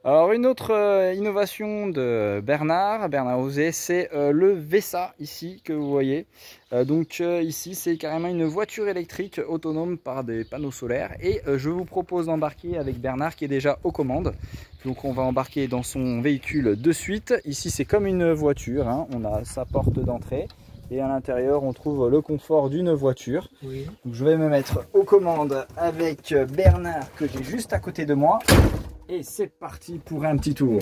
Alors une autre innovation de Bernard Osé, c'est le Vesa ici que vous voyez. Ici c'est carrément une voiture électrique autonome par des panneaux solaires et je vous propose d'embarquer avec Bernard qui est déjà aux commandes. Donc on va embarquer dans son véhicule de suite. Ici c'est comme une voiture, hein. On a sa porte d'entrée et à l'intérieur on trouve le confort d'une voiture. Oui. Donc je vais me mettre aux commandes avec Bernard que j'ai juste à côté de moi. Et c'est parti pour un petit tour.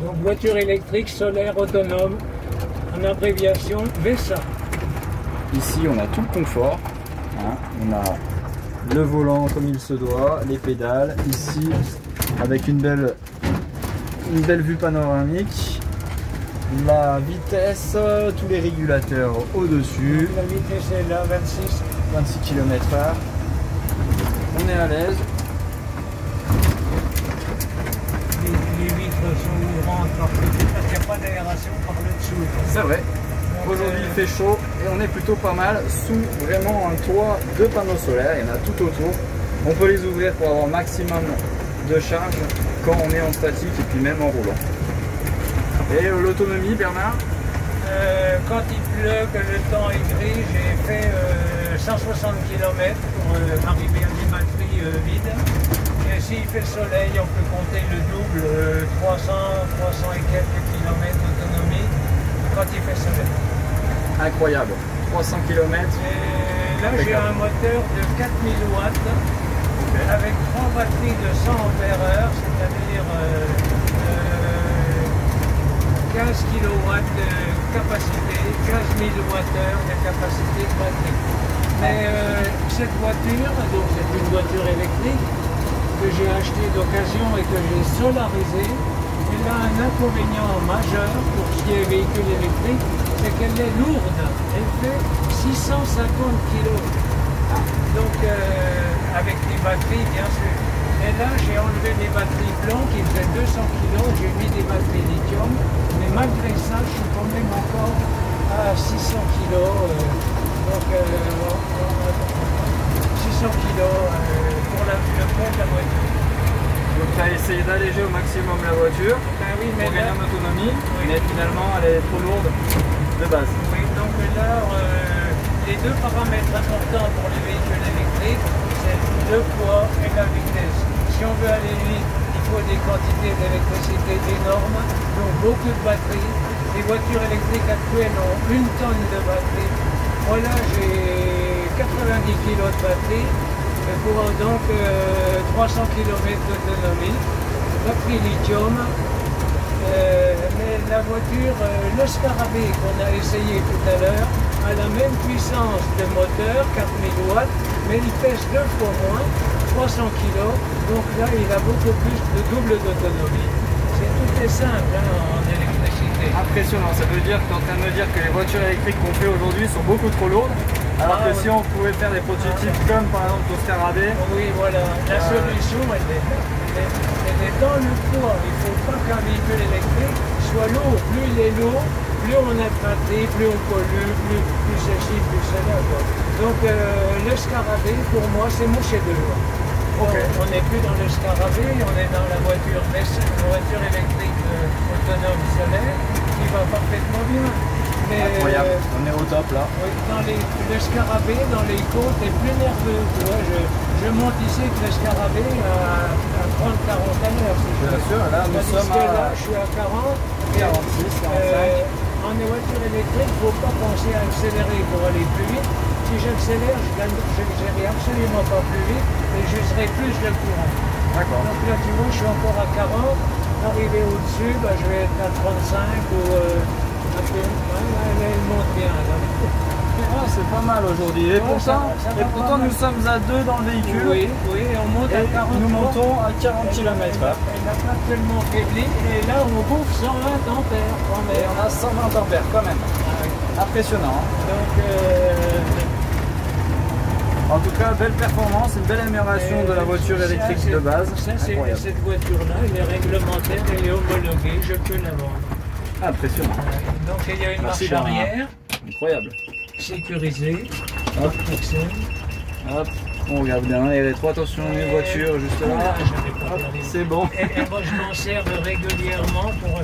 Donc voiture électrique solaire autonome, en abréviation VESA. Ici on a tout le confort, hein. On a le volant comme il se doit, les pédales, ici avec une belle vue panoramique, la vitesse, tous les régulateurs au-dessus. La vitesse est là, 26 km/h. On est à l'aise. Les vitres sont ouvrantes parce qu'il n'y a pas d'aération par le dessous. C'est vrai. Aujourd'hui il fait chaud et on est plutôt pas mal sous vraiment un toit de panneaux solaires. Il y en a tout autour. On peut les ouvrir pour avoir maximum de charge quand on est en statique et puis même en roulant. Et l'autonomie, Bernard? Quand il pleut, que le temps est gris, j'ai fait 160 km pour arriver à des batteries vides. Et s'il fait soleil, on peut compter le double, 300 et quelques kilomètres d'autonomie quand il fait soleil. Incroyable, 300 km. Et là j'ai un moteur de 4000 watts avec 3 batteries de 100 ampères-heure, c'est-à-dire 15 kW de capacité, 15 000 Wh de capacité de batterie. Mais cette voiture, donc c'est une voiture électrique que j'ai achetée d'occasion et que j'ai solarisée, elle a un inconvénient majeur pour ce qui est véhicule électrique, c'est qu'elle est lourde. Elle fait 650 kg. Donc avec des batteries bien sûr. Et là j'ai enlevé les batteries blancs qui faisaient 200 kg, j'ai mis des batteries lithium, mais malgré ça je suis quand même encore à 600 kg. Donc 600 kg pour le poids de la voiture. Donc tu as essayé d'alléger au maximum la voiture Oui, mais pour gagner en autonomie, mais finalement elle est trop lourde de base. Oui, donc là les deux paramètres importants pour les véhicules électriques, c'est le poids et la vitesse. Si on veut aller vite, il faut des quantités d'électricité énormes, donc beaucoup de batteries. Les voitures électriques actuelles ont 1 tonne de batterie. Moi là j'ai 90 kg de batterie, pour donc 300 km d'autonomie, batterie lithium. Mais la voiture, le Scarabée qu'on a essayé tout à l'heure, a la même puissance de moteur, 4000 watts, mais il pèse 2 fois moins, 300 kg, donc là il a beaucoup plus de double d'autonomie. Tout est simple hein, en électricité. Impressionnant, ça veut dire que tu es en train de me dire que les voitures électriques qu'on fait aujourd'hui sont beaucoup trop lourdes, alors que si on pouvait faire des prototypes comme par exemple le Scarabée. Oui voilà, la solution elle est dans le poids. Il ne faut pas qu'un véhicule électrique soit lourd. Plus il est lourd, plus on a de batterie, plus on pollue, plus ceci, plus cela. Donc le Scarabée pour moi c'est mon chef-d'œuvre. Okay. On n'est plus dans le Scarabée, on est dans la voiture électrique autonome solaire qui va parfaitement bien. Mais, incroyable, on est au top là. Oui, le Scarabée, dans les côtes, est plus nerveux. Tu vois, je monte ici avec le Scarabée à 30-40 à l'heure. Bien sûr, là nous sommes là, je suis à 40. 46, 45. En voiture électrique, il ne faut pas penser à accélérer pour aller plus vite. Si j'accélère, je n'irai absolument pas plus vite et j'userai plus le courant. D'accord. Donc là, tu vois, je suis encore à 40. Arrivé au-dessus, je vais être à 35 ou un peu. Elle monte bien. Ah, c'est pas mal aujourd'hui. Et pourtant nous sommes à 2 dans le véhicule. Oui, et on monte à 40. Nous montons à 40 km/h. Elle n'a pas tellement faibli. Et là, on bouffe 120 ampères quand même. Et on a 120 ampères quand même. Impressionnant. Donc, en tout cas, belle performance, une belle amélioration de la voiture électrique de base. Cette voiture-là, elle est réglementaire, elle est homologuée, je peux la vendre. Impressionnant. Donc il y a une marche arrière. Incroyable. Sécurisée. Hop. Hop. On regarde bien les rétros, attention, une voiture juste là. C'est bon. Et moi je m'en sers régulièrement pour